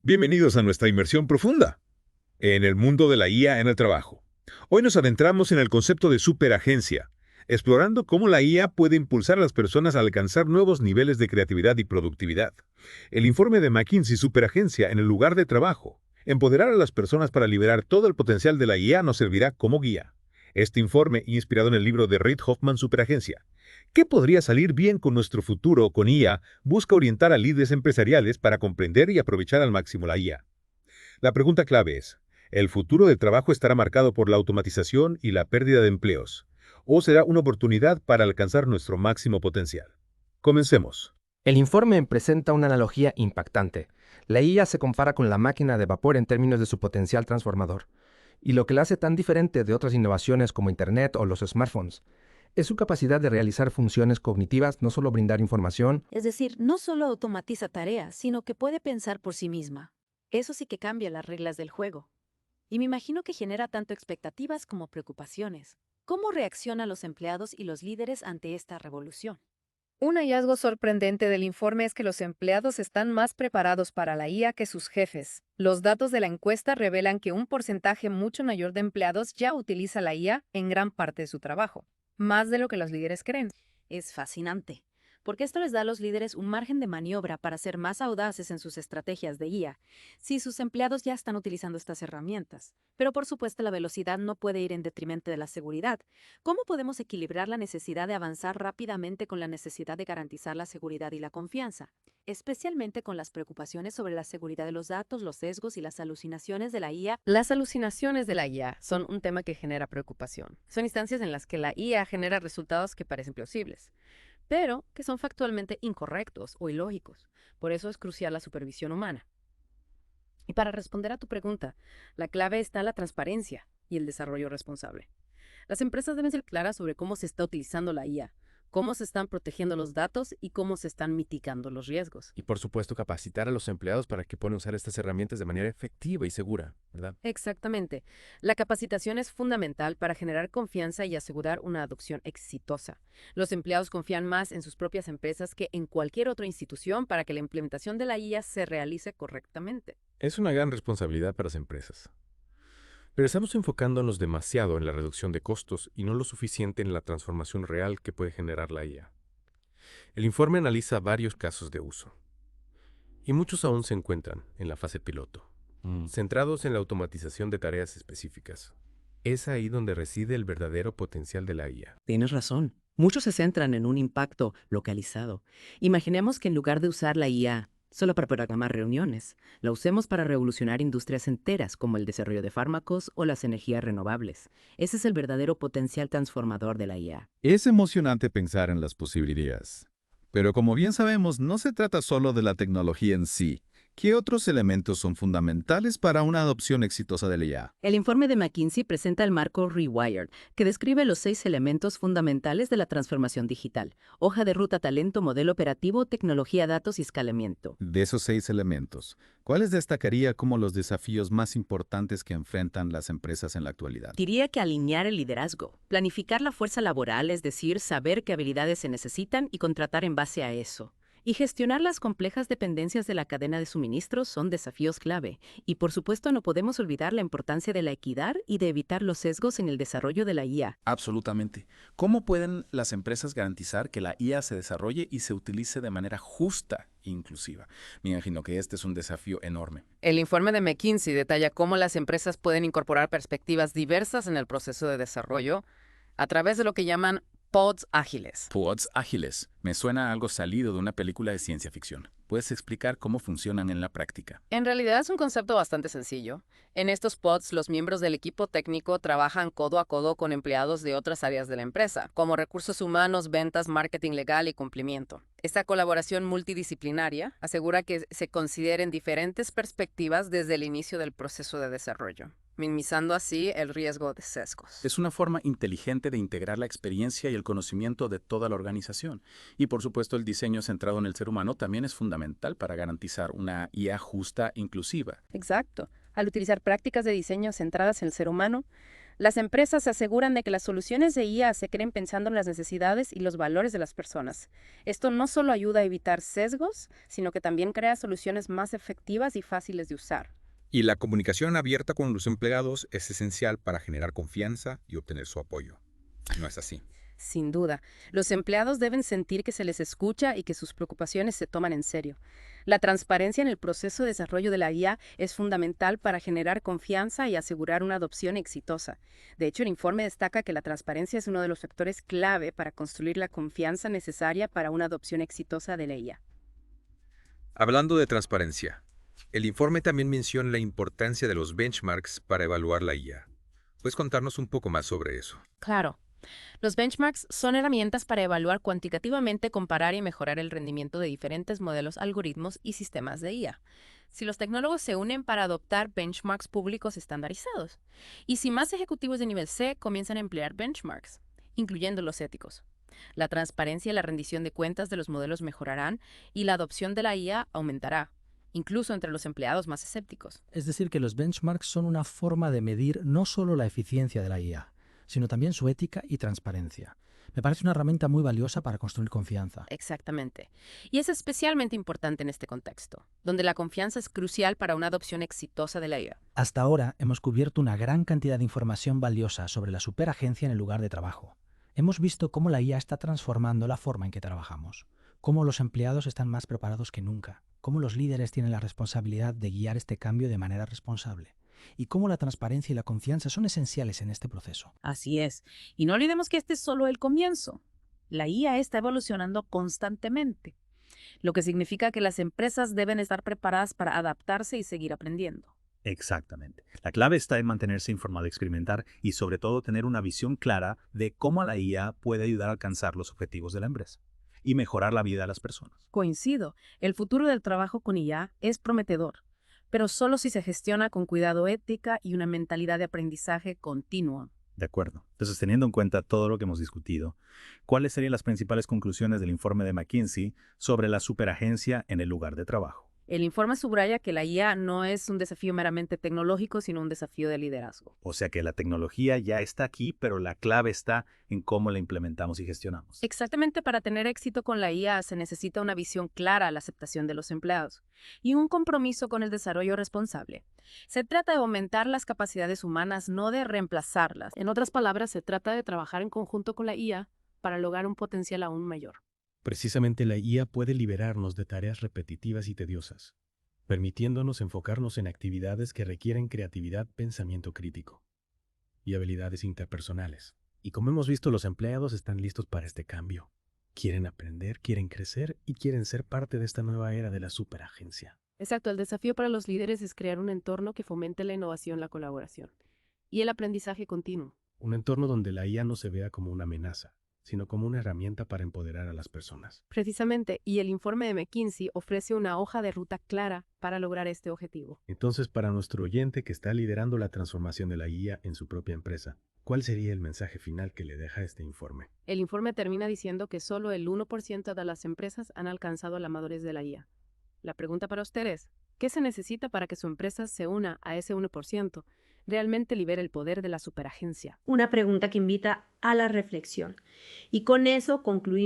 Bienvenidos a nuestra inmersión profunda en el mundo de la IA en el trabajo. Hoy nos adentramos en el concepto de superagencia, explorando cómo la IA puede impulsar a las personas a alcanzar nuevos niveles de creatividad y productividad. El informe de McKinsey Superagencia en el lugar de trabajo. Empoderar a las personas para liberar todo el potencial de la IA nos servirá como guía. Este informe, inspirado en el libro de Reid Hoffman Superagencia, ¿qué podría salir bien con nuestro futuro con IA? Busca orientar a líderes empresariales para comprender y aprovechar al máximo la IA. La pregunta clave es, ¿el futuro del trabajo estará marcado por la automatización y la pérdida de empleos? ¿O será una oportunidad para alcanzar nuestro máximo potencial? Comencemos. El informe presenta una analogía impactante. La IA se compara con la máquina de vapor en términos de su potencial transformador. Y lo que la hace tan diferente de otras innovaciones como Internet o los smartphones es su capacidad de realizar funciones cognitivas, no solo brindar información. Es decir, no solo automatiza tareas, sino que puede pensar por sí misma. Eso sí que cambia las reglas del juego. Y me imagino que genera tanto expectativas como preocupaciones. ¿Cómo reaccionan los empleados y los líderes ante esta revolución? Un hallazgo sorprendente del informe es que los empleados están más preparados para la IA que sus jefes. Los datos de la encuesta revelan que un porcentaje mucho mayor de empleados ya utiliza la IA en gran parte de su trabajo, más de lo que los líderes creen. Es fascinante, porque esto les da a los líderes un margen de maniobra para ser más audaces en sus estrategias de IA, si sus empleados ya están utilizando estas herramientas. Pero por supuesto la velocidad no puede ir en detrimento de la seguridad. ¿Cómo podemos equilibrar la necesidad de avanzar rápidamente con la necesidad de garantizar la seguridad y la confianza? Especialmente con las preocupaciones sobre la seguridad de los datos, los sesgos y las alucinaciones de la IA. Las alucinaciones de la IA son un tema que genera preocupación. Son instancias en las que la IA genera resultados que parecen plausibles, pero que son factualmente incorrectos o ilógicos. Por eso es crucial la supervisión humana. Y para responder a tu pregunta, la clave está en la transparencia y el desarrollo responsable. Las empresas deben ser claras sobre cómo se está utilizando la IA, cómo se están protegiendo los datos y cómo se están mitigando los riesgos. Y por supuesto, capacitar a los empleados para que puedan usar estas herramientas de manera efectiva y segura, ¿verdad? Exactamente. La capacitación es fundamental para generar confianza y asegurar una adopción exitosa. Los empleados confían más en sus propias empresas que en cualquier otra institución para que la implementación de la IA se realice correctamente. Es una gran responsabilidad para las empresas. Pero estamos enfocándonos demasiado en la reducción de costos y no lo suficiente en la transformación real que puede generar la IA. El informe analiza varios casos de uso, y muchos aún se encuentran en la fase piloto, centrados en la automatización de tareas específicas. Es ahí donde reside el verdadero potencial de la IA. Tienes razón. Muchos se centran en un impacto localizado. Imaginemos que en lugar de usar la IA solo para programar reuniones, la usemos para revolucionar industrias enteras como el desarrollo de fármacos o las energías renovables. Ese es el verdadero potencial transformador de la IA. Es emocionante pensar en las posibilidades. Pero como bien sabemos, no se trata solo de la tecnología en sí. ¿Qué otros elementos son fundamentales para una adopción exitosa de la IA? El informe de McKinsey presenta el marco Rewired, que describe los 6 elementos fundamentales de la transformación digital: hoja de ruta, talento, modelo operativo, tecnología, datos y escalamiento. De esos 6 elementos, ¿cuáles destacaría como los desafíos más importantes que enfrentan las empresas en la actualidad? Diría que alinear el liderazgo, planificar la fuerza laboral, es decir, saber qué habilidades se necesitan y contratar en base a eso. Y gestionar las complejas dependencias de la cadena de suministros son desafíos clave. Y por supuesto no podemos olvidar la importancia de la equidad y de evitar los sesgos en el desarrollo de la IA. Absolutamente. ¿Cómo pueden las empresas garantizar que la IA se desarrolle y se utilice de manera justa e inclusiva? Me imagino que este es un desafío enorme. El informe de McKinsey detalla cómo las empresas pueden incorporar perspectivas diversas en el proceso de desarrollo a través de lo que llaman pods ágiles. Pods ágiles. Me suena a algo salido de una película de ciencia ficción. ¿Puedes explicar cómo funcionan en la práctica? En realidad es un concepto bastante sencillo. En estos pods, los miembros del equipo técnico trabajan codo a codo con empleados de otras áreas de la empresa, como recursos humanos, ventas, marketing legal y cumplimiento. Esta colaboración multidisciplinaria asegura que se consideren diferentes perspectivas desde el inicio del proceso de desarrollo, minimizando así el riesgo de sesgos. Es una forma inteligente de integrar la experiencia y el conocimiento de toda la organización. Y por supuesto el diseño centrado en el ser humano también es fundamental para garantizar una IA justa e inclusiva. Exacto. Al utilizar prácticas de diseño centradas en el ser humano, Las empresas se aseguran de que las soluciones de IA se creen pensando en las necesidades y los valores de las personas. Esto no solo ayuda a evitar sesgos, sino que también crea soluciones más efectivas y fáciles de usar. Y la comunicación abierta con los empleados es esencial para generar confianza y obtener su apoyo. ¿No es así? Sin duda, los empleados deben sentir que se les escucha y que sus preocupaciones se toman en serio. La transparencia en el proceso de desarrollo de la IA es fundamental para generar confianza y asegurar una adopción exitosa. De hecho, el informe destaca que la transparencia es uno de los factores clave para construir la confianza necesaria para una adopción exitosa de la IA. Hablando de transparencia, el informe también menciona la importancia de los benchmarks para evaluar la IA. ¿Puedes contarnos un poco más sobre eso? Claro. Los benchmarks son herramientas para evaluar cuantitativamente, comparar y mejorar el rendimiento de diferentes modelos, algoritmos y sistemas de IA. Si los tecnólogos se unen para adoptar benchmarks públicos estandarizados, y si más ejecutivos de nivel C comienzan a emplear benchmarks, incluyendo los éticos, la transparencia y la rendición de cuentas de los modelos mejorarán y la adopción de la IA aumentará, incluso entre los empleados más escépticos. Es decir, que los benchmarks son una forma de medir no solo la eficiencia de la IA, sino también su ética y transparencia. Me parece una herramienta muy valiosa para construir confianza. Exactamente. Y es especialmente importante en este contexto, donde la confianza es crucial para una adopción exitosa de la IA. Hasta ahora hemos cubierto una gran cantidad de información valiosa sobre la superagencia en el lugar de trabajo. Hemos visto cómo la IA está transformando la forma en que trabajamos, cómo los empleados están más preparados que nunca, cómo los líderes tienen la responsabilidad de guiar este cambio de manera responsable, y cómo la transparencia y la confianza son esenciales en este proceso. Así es. Y no olvidemos que este es solo el comienzo. La IA está evolucionando constantemente, lo que significa que las empresas deben estar preparadas para adaptarse y seguir aprendiendo. Exactamente. La clave está en mantenerse informado, experimentar y sobre todo tener una visión clara de cómo la IA puede ayudar a alcanzar los objetivos de la empresa y mejorar la vida de las personas. Coincido, el futuro del trabajo con IA es prometedor, pero solo si se gestiona con cuidado, ética y una mentalidad de aprendizaje continuo. De acuerdo. Entonces, teniendo en cuenta todo lo que hemos discutido, ¿cuáles serían las principales conclusiones del informe de McKinsey sobre la superagencia en el lugar de trabajo? El informe subraya que la IA no es un desafío meramente tecnológico, sino un desafío de liderazgo. O sea que la tecnología ya está aquí, pero la clave está en cómo la implementamos y gestionamos. Exactamente, para tener éxito con la IA se necesita una visión clara a la aceptación de los empleados y un compromiso con el desarrollo responsable. Se trata de aumentar las capacidades humanas, no de reemplazarlas. En otras palabras, se trata de trabajar en conjunto con la IA para lograr un potencial aún mayor. Precisamente la IA puede liberarnos de tareas repetitivas y tediosas, permitiéndonos enfocarnos en actividades que requieren creatividad, pensamiento crítico y habilidades interpersonales. Y como hemos visto, los empleados están listos para este cambio. Quieren aprender, quieren crecer y quieren ser parte de esta nueva era de la superagencia. Exacto, el desafío para los líderes es crear un entorno que fomente la innovación, la colaboración y el aprendizaje continuo. Un entorno donde la IA no se vea como una amenaza, sino como una herramienta para empoderar a las personas. Precisamente, y el informe de McKinsey ofrece una hoja de ruta clara para lograr este objetivo. Entonces, para nuestro oyente que está liderando la transformación de la IA en su propia empresa, ¿cuál sería el mensaje final que le deja este informe? El informe termina diciendo que solo el 1% de las empresas han alcanzado la madurez de la IA. La pregunta para ustedes, ¿qué se necesita para que su empresa se una a ese 1%? Realmente libere el poder de la superagencia. Una pregunta que invita a la reflexión. Y con eso concluimos.